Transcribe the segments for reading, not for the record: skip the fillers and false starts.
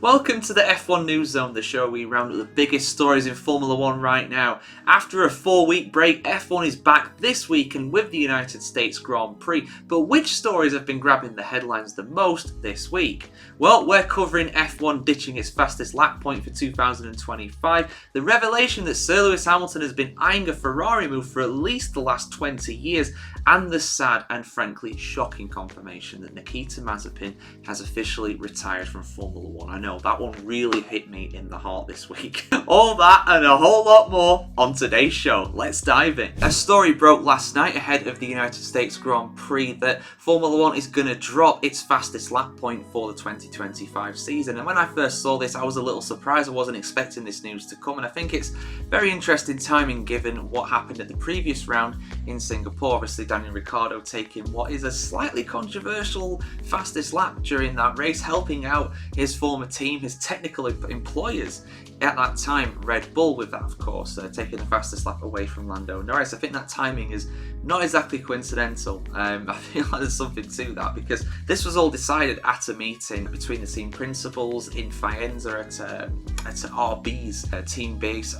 Welcome to the F1 News Zone, the show where we round up the biggest stories in Formula 1 right now. After a 4-week break, F1 is back this weekend with the United States Grand Prix. But which stories have been grabbing the headlines the most this week? Well, we're covering F1 ditching its fastest lap point for 2025, the revelation that Sir Lewis Hamilton has been eyeing a Ferrari move for at least the last 20 years, and the sad and frankly shocking confirmation that Nikita Mazepin has officially retired from Formula 1. I know, that one really hit me in the heart this week. All that and a whole lot more on today's show. Let's dive in. A story broke last night ahead of the United States Grand Prix that Formula 1 is going to drop its fastest lap point for the 2025 season. And when I first saw this, I was a little surprised. I wasn't expecting this news to come. And I think it's very interesting timing given what happened at the previous round in Singapore. Obviously, Daniel Ricciardo taking what is a slightly controversial fastest lap during that race, helping out his former team, his technical employers at that time, Red Bull, with that, of course, taking the fastest lap away from Lando Norris. I think that timing is not exactly coincidental. I feel like there's something to that because this was all decided at a meeting between the team principals in Faenza at RB's team base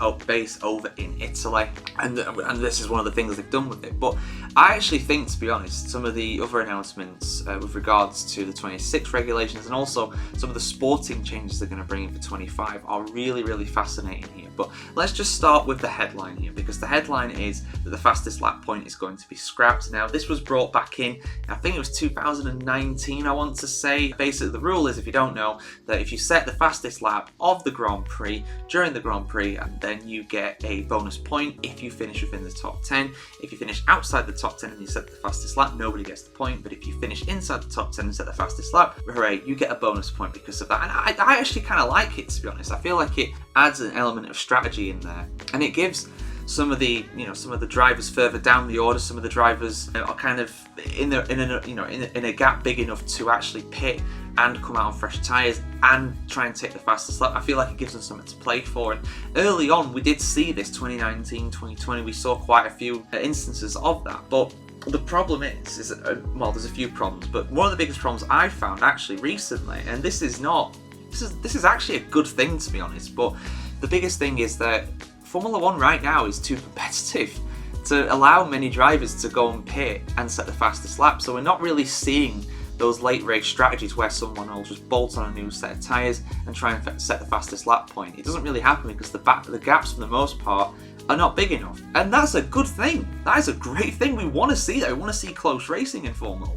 over in Italy, and this is one of the things they've done with it. But I actually think, to be honest, some of the other announcements with regards to the 26 regulations and also some of the sporting changes they're going to bring in for 25 are really fascinating here. But let's just start with the headline here, because the headline is that the fastest lap point is going to be scrapped. Now, this was brought back in, I think it was 2019, I want to say. Basically, the rule is, if you don't know, that if you set the fastest lap of the Grand Prix during the Grand Prix, and then you get a bonus point if you finish within the top 10. If you finish outside the top 10 and you set the fastest lap, nobody gets the point. But if you finish inside the top 10 and set the fastest lap, hooray, you get a bonus point because of that. And I actually kind of like it, to be honest. I feel like it adds an element of strategy in there, and it gives some of the drivers further down the order, some of the drivers are kind of in a gap big enough to actually pit and come out on fresh tyres and try and take the fastest lap. I feel like it gives them something to play for. And early on, we did see this 2019, 2020. We saw quite a few instances of that. But the problem is that, well, there's a few problems, but one of the biggest problems I found actually recently, and this is actually a good thing, to be honest, but the biggest thing is that Formula 1 right now is too competitive to allow many drivers to go and pit and set the fastest lap. So we're not really seeing those late race strategies where someone will just bolt on a new set of tyres and try and set the fastest lap point. It doesn't really happen because the gaps, for the most part, are not big enough. And that's a good thing. That is a great thing. We want to see that. We want to see close racing in Formula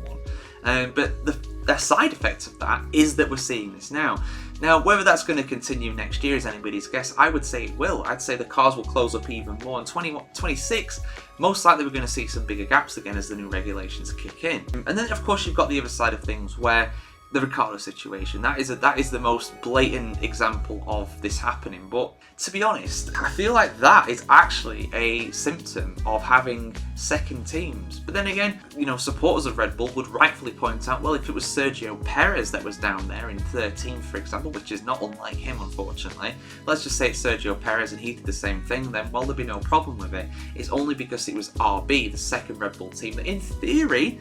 1. But the side effect of that is that we're seeing this now. Now, whether that's going to continue next year is anybody's guess. I would say it will. I'd say the cars will close up even more. In 26, most likely we're going to see some bigger gaps again as the new regulations kick in. And then, of course, you've got the other side of things where the Ricciardo situation, that is the most blatant example of this happening. But to be honest, I feel like that is actually a symptom of having second teams. But then again, supporters of Red Bull would rightfully point out, well, if it was Sergio Perez that was down there in 13th, for example, which is not unlike him, unfortunately, let's just say it's Sergio Perez and he did the same thing, then, well, there'd be no problem with it. It's only because it was RB, the second Red Bull team, that in theory,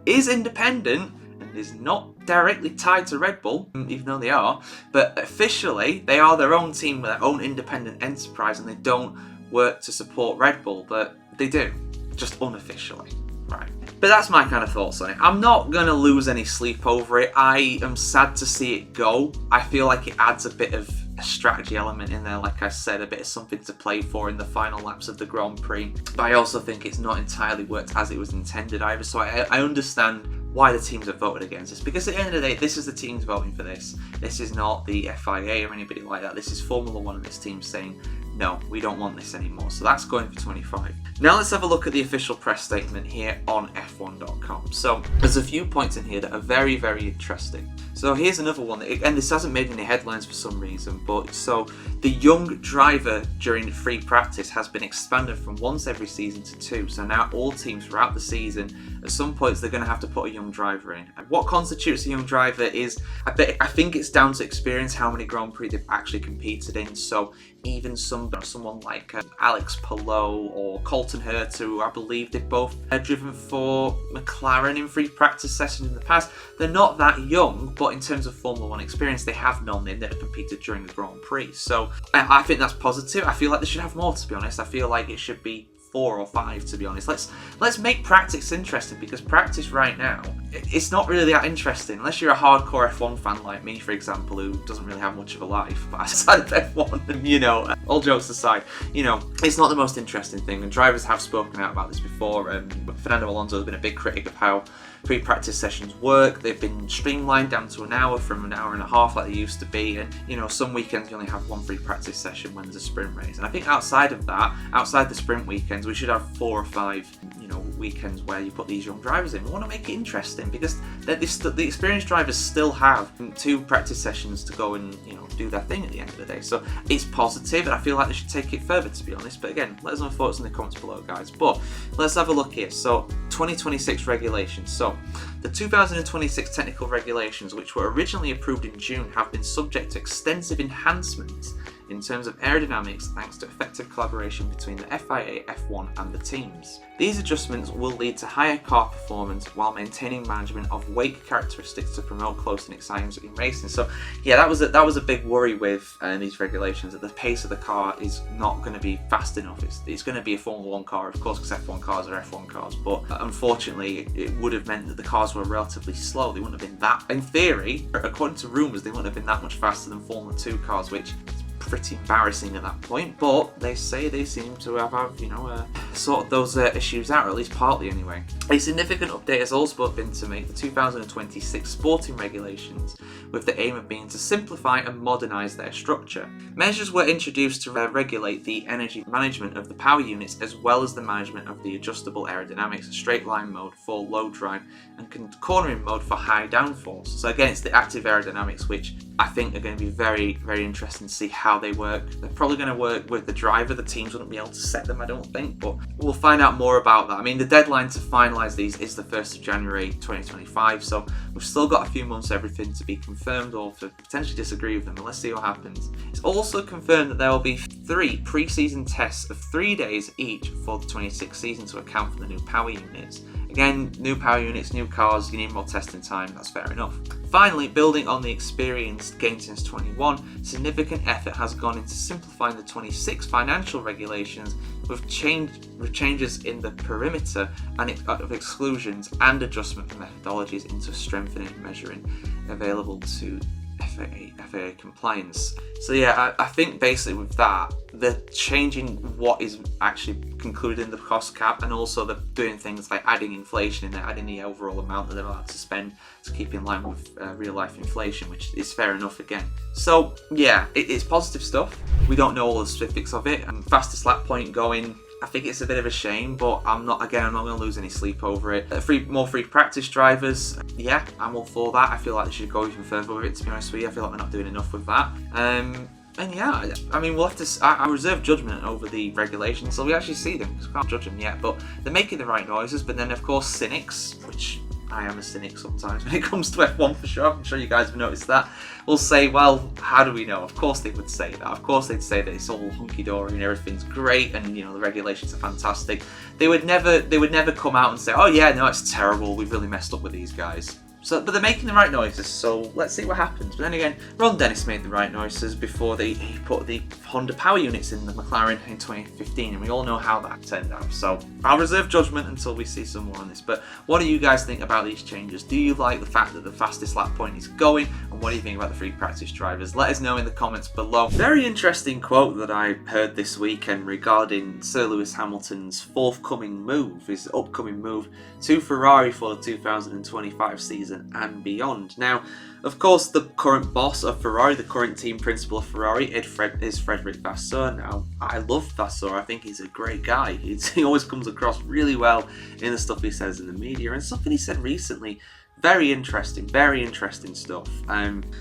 is independent and is not directly tied to Red Bull, even though they are, but officially they are their own team, their own independent enterprise, and they don't work to support Red Bull, but they do, just unofficially, right? But that's my kind of thoughts on it. I'm not going to lose any sleep over it. I am sad to see it go. I feel like it adds a bit of a strategy element in there, like I said, a bit of something to play for in the final laps of the Grand Prix. But I also think it's not entirely worked as it was intended either, so I understand why the teams have voted against this, because at the end of the day, this is the teams voting for this. This is not the FIA or anybody like that. This is Formula 1 and this team saying, no, we don't want this anymore. So that's going for 25. Now let's have a look at the official press statement here on F1.com. So there's a few points in here that are very interesting. So here's another one, and this hasn't made any headlines for some reason, but so the young driver during free practice has been expanded from once every season to 2. So now all teams throughout the season, at some points they're going to have to put a young driver in. And what constitutes a young driver is, I think it's down to experience, how many Grand Prix they've actually competed in. So even some someone like Alex Palou or Colton Herta, who I believe they've both driven for McLaren in free practice sessions in the past. They're not that young, but in terms of Formula 1 experience, they have none. They've never competed during the Grand Prix. So I think that's positive. I feel like they should have more, to be honest. I feel like it should be 4 or 5, to be honest. Let's make practice interesting, because practice right now, it's not really that interesting unless you're a hardcore F1 fan like me, for example, who doesn't really have much of a life. But outside of F1, all jokes aside, it's not the most interesting thing, and drivers have spoken out about this before. Fernando Alonso has been a big critic of how pre-practice sessions work. They've been streamlined down to an hour from an hour and a half like they used to be, and some weekends you only have one free practice session when there's a sprint race. And I think outside of that, outside the sprint weekends, we should have 4 or 5 weekends where you put these young drivers in. We want to make it interesting, because the experienced drivers still have 2 practice sessions to go and do their thing at the end of the day. So it's positive, and I feel like they should take it further, to be honest. But again, let us know thoughts in the comments below, guys. But let's have a look here. So 2026 regulations. So the 2026 technical regulations, which were originally approved in June, have been subject to extensive enhancements in terms of aerodynamics thanks to effective collaboration between the FIA, F1 and the teams. These adjustments will lead to higher car performance while maintaining management of wake characteristics to promote close and exciting in racing. So yeah, that was a big worry with these regulations, that the pace of the car is not going to be fast enough. It's going to be a Formula 1 car, of course, because F1 cars are F1 cars, but unfortunately it would have meant that the cars were relatively slow. They wouldn't have been that, in theory, according to rumours, they wouldn't have been that much faster than Formula 2 cars, which pretty embarrassing at that point. But they say they seem to have sorted those issues out, or at least partly anyway. A significant update has also been to make the 2026 sporting regulations, with the aim of being to simplify and modernise their structure. Measures were introduced to regulate the energy management of the power units, as well as the management of the adjustable aerodynamics, straight line mode for low drive and cornering mode for high downforce. So again, it's the active aerodynamics, which I think are going to be very, very interesting to see how they work. They're probably going to work with the driver. The teams wouldn't be able to set them, I don't think, but we'll find out more about that. I mean, the deadline to finalise these is the 1st of January 2025, so we've still got a few months for everything to be confirmed or to potentially disagree with them, and let's see what happens. It's also confirmed that there will be 3 pre-season tests of 3 days each for the 26th season to account for the new power units. Again, new power units, new cars, you need more testing time, that's fair enough. Finally, building on the experience gained since 21, significant effort has gone into simplifying the 26 financial regulations with changes in the perimeter and of exclusions and adjustment methodologies into strengthening measuring available to FAA compliance. So yeah, I think basically with that, they're changing what is actually concluded in the cost cap, and also they're doing things like adding inflation in there, adding the overall amount that they're allowed to spend to keep in line with real life inflation, which is fair enough again. So yeah, it's positive stuff. We don't know all the specifics of it. Fastest lap point going, I think it's a bit of a shame, but I'm not going to lose any sleep over it. More free practice drivers, yeah, I'm all for that. I feel like they should go even further with it, to be honest with you. I feel like they're not doing enough with that. And yeah, I mean, we'll have to. I reserve judgment over the regulations, so we actually see them, because we can't judge them yet. But they're making the right noises. But then, of course, cynics, which I am a cynic sometimes when it comes to F1 for sure. I'm sure you guys have noticed that. Will say, well, how do we know? Of course they would say that. Of course they'd say that it's all hunky-dory and everything's great and the regulations are fantastic. They would never come out and say, oh yeah, no, it's terrible. We've really messed up with these guys. So, but they're making the right noises, so let's see what happens. But then again, Ron Dennis made the right noises before he put the Honda power units in the McLaren in 2015, and we all know how that turned out. So I'll reserve judgment until we see some more on this. But what do you guys think about these changes? Do you like the fact that the fastest lap point is going? And what do you think about the free practice drivers? Let us know in the comments below. Very interesting quote that I heard this weekend regarding Sir Lewis Hamilton's upcoming move to Ferrari for the 2025 season and beyond. Now, of course, the current boss of Ferrari, the current team principal of Ferrari, is Fred Vasseur. Now, I love Vasseur. I think he's a great guy. He always comes across really well in the stuff he says in the media. And something he said recently very interesting stuff.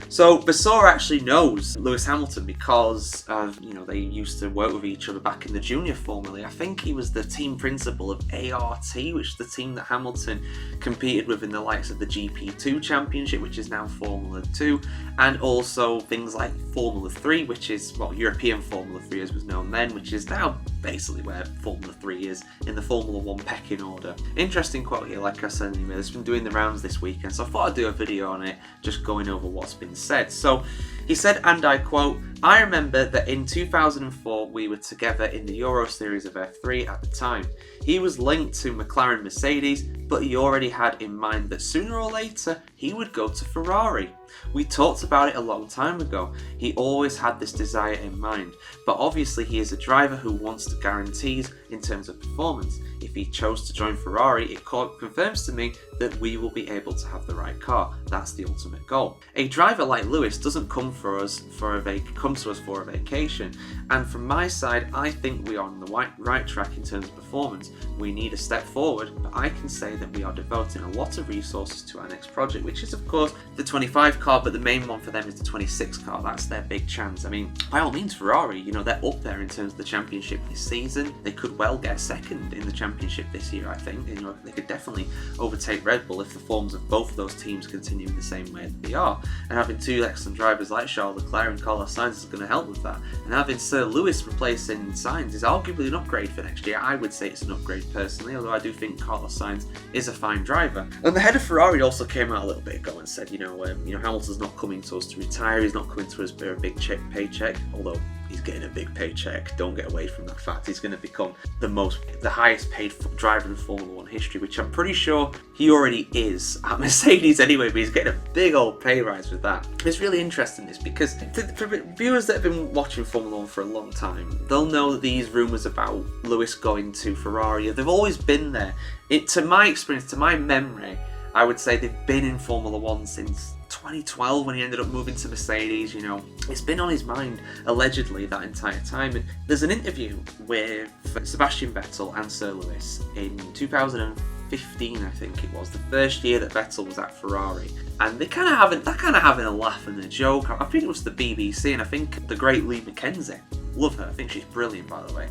So Vasseur actually knows Lewis Hamilton because of, they used to work with each other back in the junior formula. I think he was the team principal of ART, which is the team that Hamilton competed with in the likes of the GP2 Championship, which is now Formula 2, and also things like Formula 3, which is, European Formula 3 as was known then, which is now basically where Formula 3 is in the Formula 1 pecking order. Interesting quote here, like I said anyway. It's been doing the rounds this weekend, so I thought I'd do a video on it, just going over what's been said. So he said, and I quote, "I remember that in 2004 we were together in the Euro Series of F3 at the time. He was linked to McLaren Mercedes, but he already had in mind that sooner or later he would go to Ferrari. We talked about it a long time ago. He always had this desire in mind, but obviously he is a driver who wants the guarantees in terms of performance. If he chose to join Ferrari, it confirms to me that we will be able to have the right car. That's the ultimate goal. A driver like Lewis doesn't come to us for a vacation, and from my side, I think we are on the right track in terms of performance. We need a step forward, but I can say that we are devoting a lot of resources to our next project, which is of course the 25 car, but the main one for them is the 26 car. That's their big chance. I mean, by all means, Ferrari, they're up there in terms of the championship this season. They could well get second in the championship this year, I think. They could definitely overtake Red Bull if the forms of both of those teams continue in the same way that they are. And having two excellent drivers like Charles Leclerc and Carlos Sainz is going to help with that. And having Sir Lewis replacing Sainz is arguably an upgrade for next year. I would say it's an upgrade personally, although I do think Carlos Sainz is a fine driver. And the head of Ferrari also came out a little bit ago and said, Hamilton's not coming to us to retire. He's not coming to us for a big paycheck, although he's getting a big paycheck. Don't get away from that fact. He's going to become the highest paid driver in Formula 1 history, which I'm pretty sure he already is at Mercedes anyway, but he's getting a big old pay rise with that. It's really interesting, this, because for viewers that have been watching Formula 1 for a long time, they'll know that these rumours about Lewis going to Ferrari, they've always been there. To my experience, to my memory, I would say they've been in Formula 1 since 2012 when he ended up moving to Mercedes. It's been on his mind allegedly that entire time. And there's an interview with Sebastian Vettel and Sir Lewis in 2015, I think it was, the first year that Vettel was at Ferrari, and they're kind of having a laugh and a joke. I think it was the BBC, and I think the great Lee McKenzie. Love her. I think she's brilliant, by the way.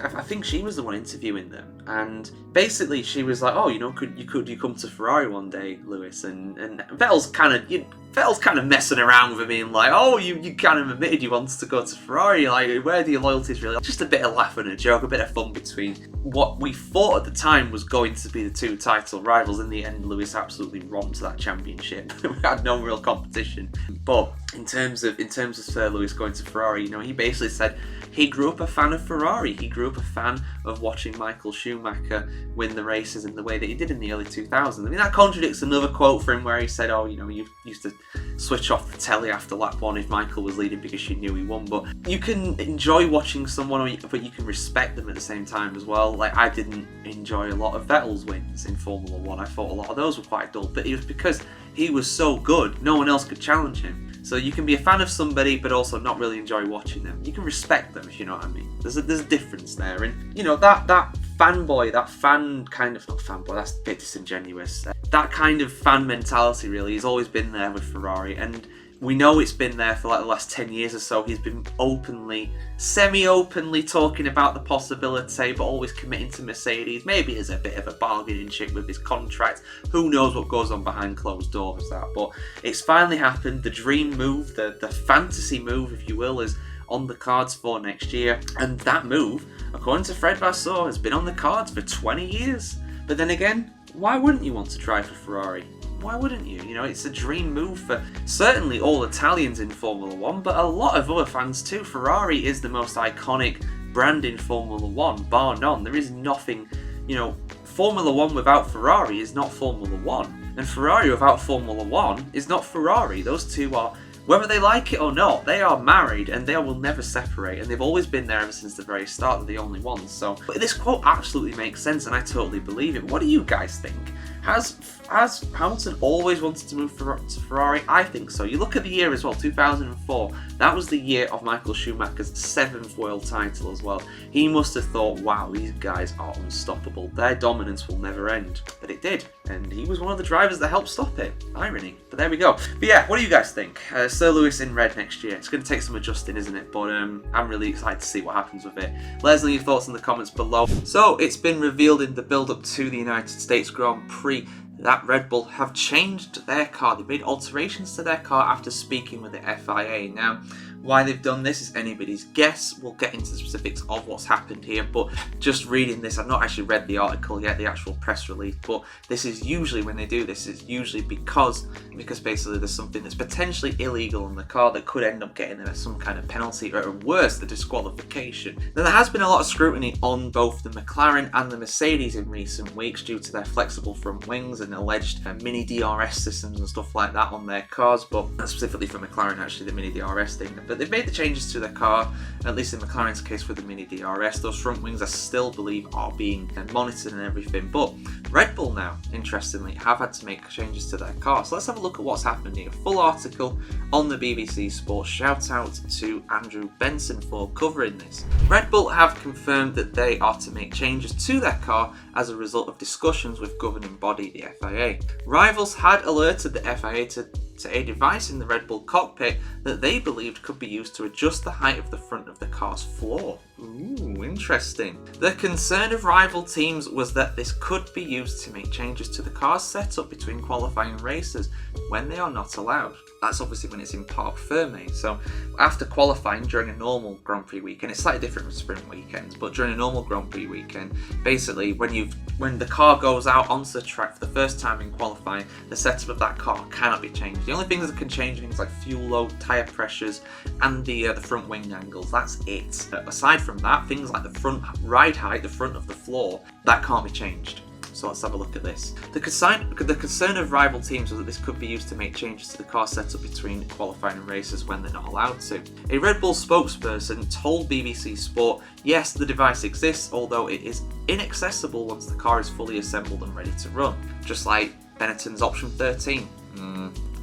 I think she was the one interviewing them, and basically she was like, could you come to Ferrari one day, Lewis? And Vettel's kind of messing around with him, being like, you kind of admitted you wanted to go to Ferrari. Like, where do your loyalties really? Just a bit of laugh and a joke, a bit of fun between what we thought at the time was going to be the two title rivals. In the end, Lewis absolutely romped that championship. We had no real competition. But in terms of Sir Lewis going to Ferrari, he basically said he grew up a fan of Ferrari. He grew up a fan of watching Michael Schumacher win the races in the way that he did in the early 2000s. I mean, that contradicts another quote from him where he said, you used to switch off the telly after lap one if Michael was leading because you knew he won. But you can enjoy watching someone, but you can respect them at the same time as well. Like, I didn't enjoy a lot of Vettel's wins in Formula 1. I thought a lot of those were quite dull, but it was because he was so good, no one else could challenge him. So you can be a fan of somebody, but also not really enjoy watching them. You can respect them, if you know what I mean. There's a difference there, and that fanboy, that fan kind of, not fanboy, that's a bit disingenuous. That kind of fan mentality really has always been there with Ferrari, and we know it's been there for like the last 10 years or so. He's been semi-openly talking about the possibility, but always committing to Mercedes. Maybe as a bit of a bargaining chip with his contract. Who knows what goes on behind closed doors, but it's finally happened. The dream move, the fantasy move, if you will, is on the cards for next year. And that move, according to Fred Vasseur, has been on the cards for 20 years. But then again, why wouldn't you want to drive for Ferrari? Why wouldn't you? It's a dream move for certainly all Italians in Formula 1, but a lot of other fans too. Ferrari is the most iconic brand in Formula 1, bar none. There is nothing, Formula 1 without Ferrari is not Formula 1. And Ferrari without Formula 1 is not Ferrari. Those two are, whether they like it or not, they are married and they will never separate. And they've always been there ever since the very start. They're the only ones. So, but this quote absolutely makes sense and I totally believe it. What do you guys think? Has Hamilton always wanted to move to Ferrari? I think so. You look at the year as well, 2004. That was the year of Michael Schumacher's 7th world title as well. He must have thought, wow, these guys are unstoppable. Their dominance will never end. But it did. And he was one of the drivers that helped stop it. Irony. But there we go. But yeah, what do you guys think? Sir Lewis in red next year. It's going to take some adjusting, isn't it? But I'm really excited to see what happens with it. Let us know your thoughts in the comments below. So it's been revealed in the build-up to the United States Grand Prix that Red Bull have changed their car. They've made alterations to their car after speaking with the FIA. Now, why they've done this is anybody's guess. We'll get into the specifics of what's happened here, but just reading this, I've not actually read the article yet, the actual press release, but this is usually, when they do this, it's usually because basically there's something that's potentially illegal in the car that could end up getting them some kind of penalty, or worse, the disqualification. Now, there has been a lot of scrutiny on both the McLaren and the Mercedes in recent weeks due to their flexible front wings and alleged mini DRS systems and stuff like that on their cars, but specifically for McLaren, actually, the mini DRS thing. But they've made the changes to their car, at least in McLaren's case with the mini DRS. Those front wings I still believe are being monitored and everything. But Red Bull now, interestingly, have had to make changes to their car. So let's have a look at what's happened here. Full article on the BBC Sports. Shout out to Andrew Benson for covering this. Red Bull have confirmed that they are to make changes to their car as a result of discussions with governing body, the FIA. Rivals had alerted the FIA to a device in the Red Bull cockpit that they believed could be used to adjust the height of the front of the car's floor. Ooh, interesting. The concern of rival teams was that this could be used to make changes to the car's setup between qualifying races when they are not allowed. That's obviously when it's in parc ferme. So after qualifying during a normal Grand Prix weekend, it's slightly different from sprint weekends, but during a normal Grand Prix weekend, basically when the car goes out onto the track for the first time in qualifying, the setup of that car cannot be changed. The only things that can change are things like fuel load, tyre pressures, and the front wing angles. That's it. Aside from that, things like the front ride height, the front of the floor, that can't be changed. So let's have a look at this. The concern of rival teams was that this could be used to make changes to the car setup between qualifying races when they're not allowed to. A Red Bull spokesperson told BBC Sport, yes, the device exists, although it is inaccessible once the car is fully assembled and ready to run. Just like Benetton's option 13.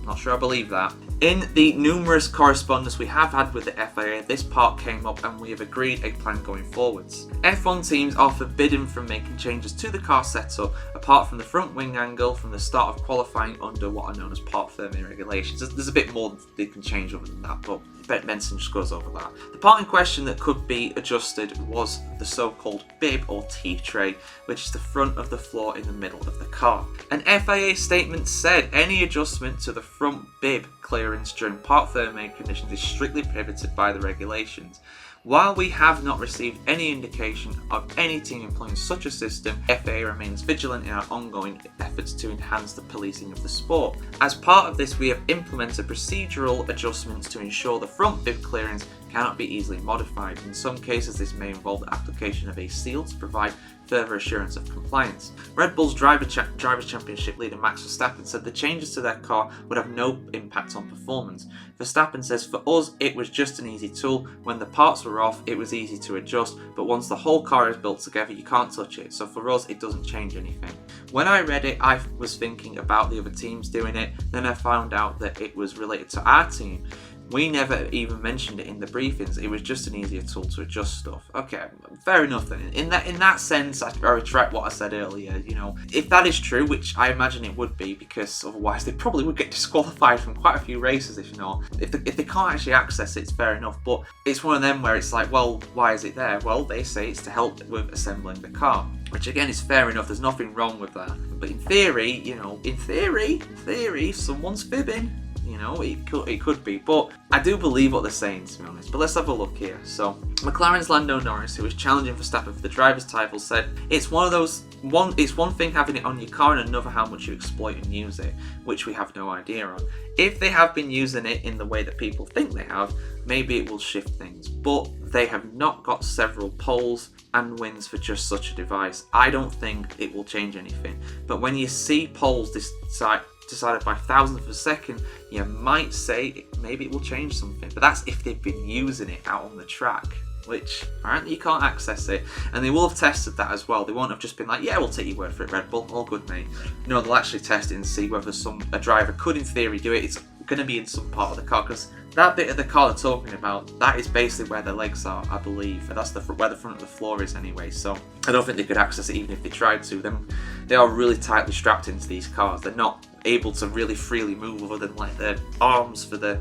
Not sure I believe that. In the numerous correspondence we have had with the FIA, this part came up and we have agreed a plan going forwards. F1 teams are forbidden from making changes to the car setup apart from the front wing angle from the start of qualifying under what are known as parc ferme regulations. There's a bit more they can change other than that, but Benson just goes over that. The part in question that could be adjusted was the so-called bib or T-tray, which is the front of the floor in the middle of the car. An FIA statement said any adjustment to the front bib clearance during parc ferme conditions is strictly prohibited by the regulations. While we have not received any indication of any team employing such a system, FIA remains vigilant in our ongoing efforts to enhance the policing of the sport. As part of this, we have implemented procedural adjustments to ensure the front bib clearance cannot be easily modified. In some cases, this may involve the application of a seal to provide further assurance of compliance. Red Bull's Drivers' Championship leader Max Verstappen said the changes to their car would have no impact on performance. Verstappen says, for us, it was just an easy tool. When the parts were off, it was easy to adjust, but once the whole car is built together, you can't touch it. So for us, it doesn't change anything. When I read it, I was thinking about the other teams doing it. Then I found out that it was related to our team. We never even mentioned it in the briefings. It was just an easier tool to adjust stuff. Okay, fair enough then. In that sense, I retract what I said earlier. You know, if that is true, which I imagine it would be, because otherwise they probably would get disqualified from quite a few races. If they can't actually access it, it's fair enough. But it's one of them where it's like, well, why is it there? Well, they say it's to help with assembling the car, which again is fair enough. There's nothing wrong with that. But in theory, you know, in theory, someone's fibbing. You know, it could be, but I do believe what they're saying, to be honest. But let's have a look here. So, McLaren's Lando Norris, who was challenging Verstappen for the driver's title, said it's it's one thing having it on your car and another how much you exploit and use it, which we have no idea on. If they have been using it in the way that people think they have, maybe it will shift things. But they have not got several poles and wins for just such a device. I don't think it will change anything. But when you see poles decided by thousandths of a second, you might say maybe it will change something. But that's if they've been using it out on the track. which apparently you can't access it. And they will have tested that as well. They won't have just been like, yeah, we'll take your word for it, Red Bull, all good, mate. No, they'll actually test it and see whether a driver could in theory do it. It's going to be in some part of the car, because that bit of the car they're talking about, that is basically where the legs are, I believe. That's where the front of the floor is anyway, so I don't think they could access it even if they tried to. They are really tightly strapped into these cars. They're not able to really freely move other than like their arms for the,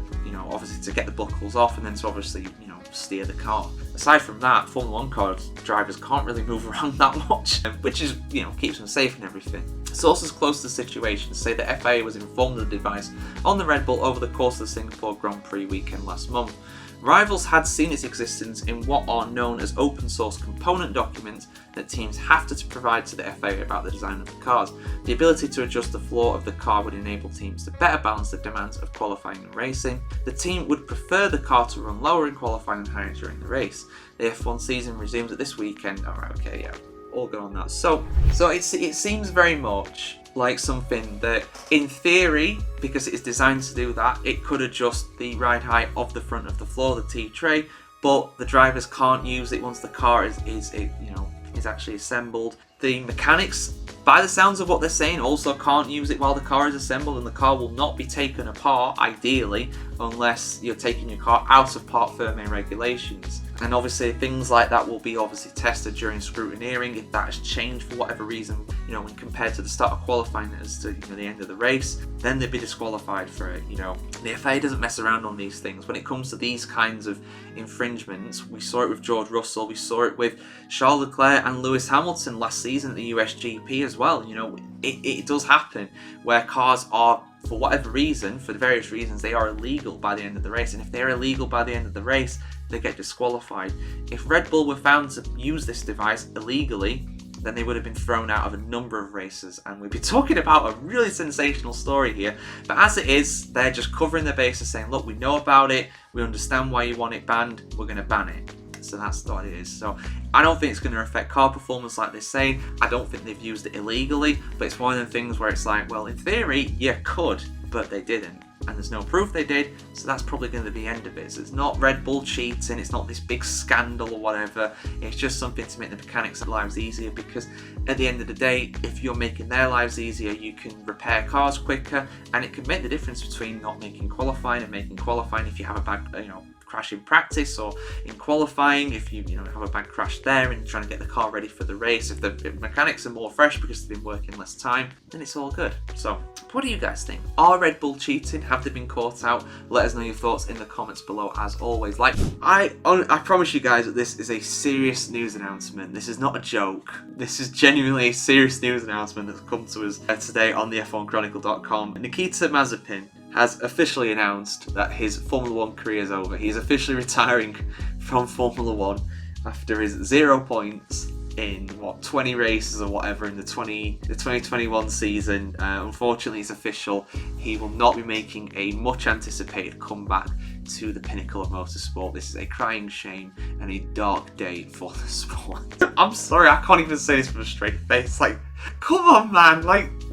obviously to get the buckles off and then to obviously, steer the car. Aside from that, Formula 1 car drivers can't really move around that much, which is, keeps them safe and everything. Sources close to the situation say the FIA was informed of the device on the Red Bull over the course of the Singapore Grand Prix weekend last month. Rivals had seen its existence in what are known as open source component documents that teams have to provide to the FIA about the design of the cars. The ability to adjust the floor of the car would enable teams to better balance the demands of qualifying and racing. The team would prefer the car to run lower in qualifying and higher during the race. The F1 season resumes at this weekend. Alright, okay, yeah, all good on that. So it seems very much like something that, in theory, because it is designed to do that, it could adjust the ride height of the front of the floor, the T-tray, but the drivers can't use it once the car is actually assembled. The mechanics, by the sounds of what they're saying, also can't use it while the car is assembled, and the car will not be taken apart, ideally, unless you're taking your car out of part firmware regulations. And obviously things like that will be obviously tested during scrutineering. If that has changed for whatever reason, when compared to the start of qualifying as to the end of the race, then they'd be disqualified for it. The FIA doesn't mess around on these things. When it comes to these kinds of infringements, we saw it with George Russell, we saw it with Charles Leclerc and Lewis Hamilton last season at the USGP as well. It does happen where cars are, for whatever reason, for the various reasons, they are illegal by the end of the race. And if they're illegal by the end of the race, they get disqualified. If Red Bull were found to use this device illegally, then they would have been thrown out of a number of races, and we'd be talking about a really sensational story here. But as it is, they're just covering their bases, saying, look, we know about it, we understand why you want it banned, we're going to ban it. So that's what it is. So I don't think it's going to affect car performance like they say. I don't think they've used it illegally, but it's one of the things where it's like, well, in theory, you could, but they didn't. And there's no proof they did, so that's probably going to be the end of it. So it's not Red Bull cheating, it's not this big scandal or whatever, it's just something to make the mechanics' lives easier, because at the end of the day, if you're making their lives easier, you can repair cars quicker, and it can make the difference between not making qualifying and making qualifying. If you have a bad, crash in practice or in qualifying, if you have a bad crash there and trying to get the car ready for the race, if the mechanics are more fresh because they've been working less time, then it's all good. So what do you guys think? Are Red Bull cheating? Have they been caught out? Let us know your thoughts in the comments below as always. I promise you guys that this is a serious news announcement. This is not a joke. This is genuinely a serious news announcement that's come to us today on the F1Chronicle.com. Nikita Mazepin has officially announced that his Formula 1 career is over. He's officially retiring from Formula 1 after his 0 points in 20 races or whatever in the 2021 season. Unfortunately, it's official. He will not be making a much anticipated comeback to the pinnacle of motorsport. This is a crying shame and a dark day for the sport. I'm sorry, I can't even say this with a straight face. Come on, man.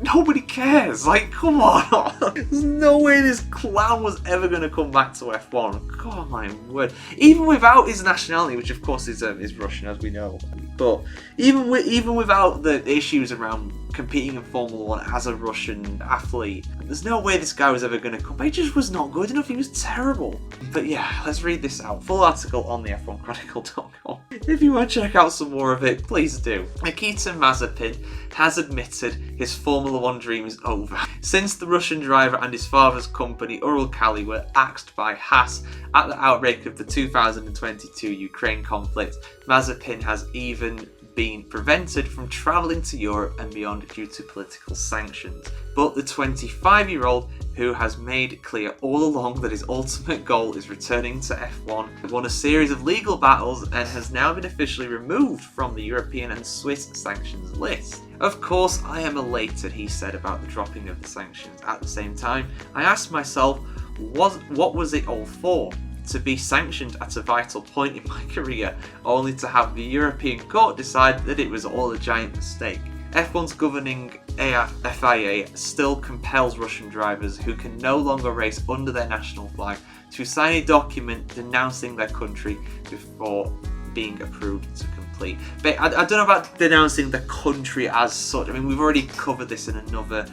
Nobody cares. Come on. There's no way this clown was ever going to come back to F1. God, my word. Even without his nationality, which of course is Russian, as we know. But even without the issues around competing in Formula 1 as a Russian athlete, there's no way this guy was ever going to come back. He just was not good enough. He was terrible. But yeah, let's read this out. Full article on the F1Chronicle.com. If you want to check out some more of it, please do. Nikita Mazepin has admitted his Formula 1 dream is over. Since the Russian driver and his father's company Uralkali were axed by Haas at the outbreak of the 2022 Ukraine conflict, Mazepin has even been prevented from travelling to Europe and beyond due to political sanctions. But the 25-year-old, who has made clear all along that his ultimate goal is returning to F1, won a series of legal battles and has now been officially removed from the European and Swiss sanctions list. Of course, I am elated, he said about the dropping of the sanctions. At the same time, I asked myself, what was it all for? To be sanctioned at a vital point in my career, only to have the European court decide that it was all a giant mistake. F1's governing FIA still compels Russian drivers who can no longer race under their national flag to sign a document denouncing their country before being approved to complete. But I don't know about denouncing the country as such. I mean, we've already covered this in another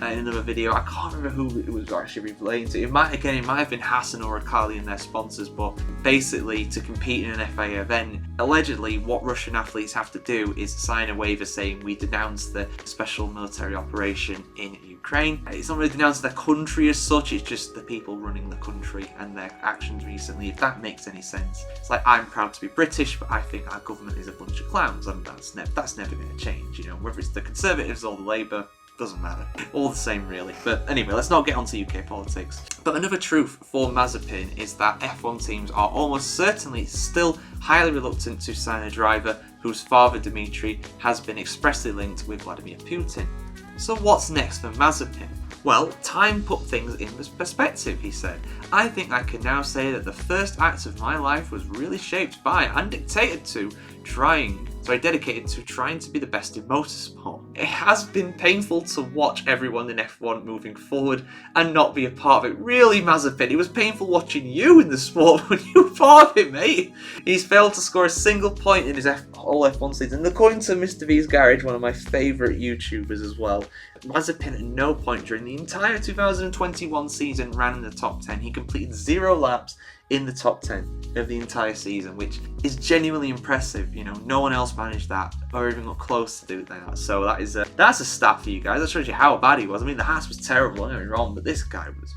video. I can't remember who it was actually relating to. It might have been Hassan or Akali and their sponsors, but basically to compete in an FIA event, allegedly what Russian athletes have to do is sign a waiver saying we denounce the special military operation in Ukraine. It's not really denouncing the country as such, it's just the people running the country and their actions recently, if that makes any sense. It's like, I'm proud to be British, but I think our government is a bunch of clowns, and that's never going to change, you know, whether it's the Conservatives or the Labour, doesn't matter. All the same, really. But anyway, let's not get onto UK politics. But another truth for Mazepin is that F1 teams are almost certainly still highly reluctant to sign a driver whose father, Dmitry, has been expressly linked with Vladimir Putin. So what's next for Mazepin? Well, time put things in perspective, he said. I think I can now say that the first act of my life was really shaped by and dedicated to trying to be the best in motorsport. It has been painful to watch everyone in F1 moving forward and not be a part of it. Really, Mazepin, it was painful watching you in the sport when you were part of it, mate. He's failed to score a single point in his whole F1 season. And according to Mr. V's Garage, one of my favourite YouTubers as well, Mazepin at no point during the entire 2021 season ran in the top 10. He completed 0 laps in the top 10 of the entire season, which is genuinely impressive. You know, no one else managed that or even got close to doing that. So that's a stat for you guys. That shows you how bad he was. I mean, the Haas was terrible, don't get me wrong, but this guy was,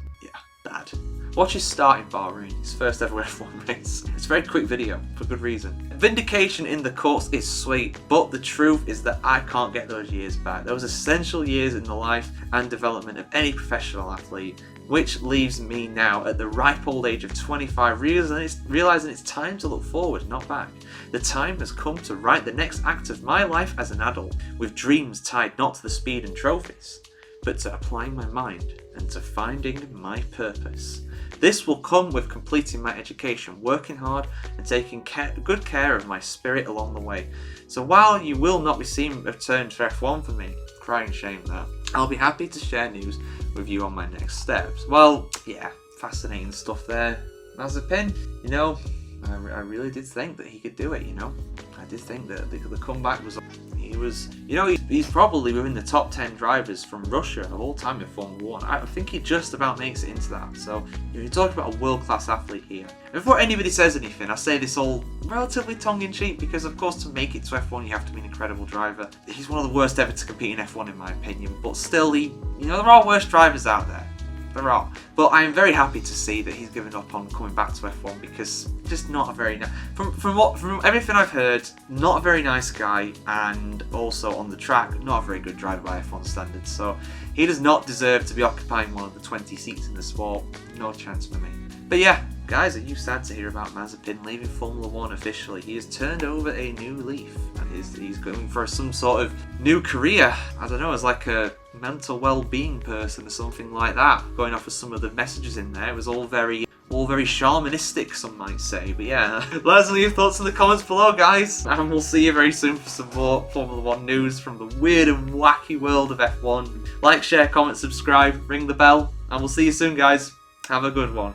bad. Watch his start in Bahrain, his first ever F1 race. It's a very quick video, for good reason. Vindication in the courts is sweet, but the truth is that I can't get those years back. Those essential years in the life and development of any professional athlete, which leaves me now at the ripe old age of 25 realising it's time to look forward, not back. The time has come to write the next act of my life as an adult, with dreams tied not to the speed and trophies, but to applying my mind and to finding my purpose. This will come with completing my education, working hard and taking good care of my spirit along the way. So while you will not be seeing a return to F1 for me, crying shame that, I'll be happy to share news with you on my next steps. Well, yeah, fascinating stuff there. Mazepin, you know, I really did think that he could do it, you know. I did think that the comeback was... he's probably within the top 10 drivers from Russia of all time in Formula 1. I think he just about makes it into that. So, you're talking about a world-class athlete here. Before anybody says anything, I say this all relatively tongue-in-cheek because, of course, to make it to F1, you have to be an incredible driver. He's one of the worst ever to compete in F1, in my opinion. But still, there are worse drivers out there. There are. But I am very happy to see that he's given up on coming back to F1 because just not a very from everything I've heard, not a very nice guy, and also on the track, not a very good driver by F1 standards. So he does not deserve to be occupying one of the 20 seats in the sport. No chance for me. But yeah, guys, are you sad to hear about Mazepin leaving Formula 1 officially? He has turned over a new leaf and he's going for some sort of new career. I don't know, as like a mental well-being person or something like that. Going off of some of the messages in there, it was all very shamanistic, some might say. But yeah, let us know your thoughts in the comments below, guys. And we'll see you very soon for some more Formula 1 news from the weird and wacky world of F1. Like, share, comment, subscribe, ring the bell, and we'll see you soon, guys. Have a good one.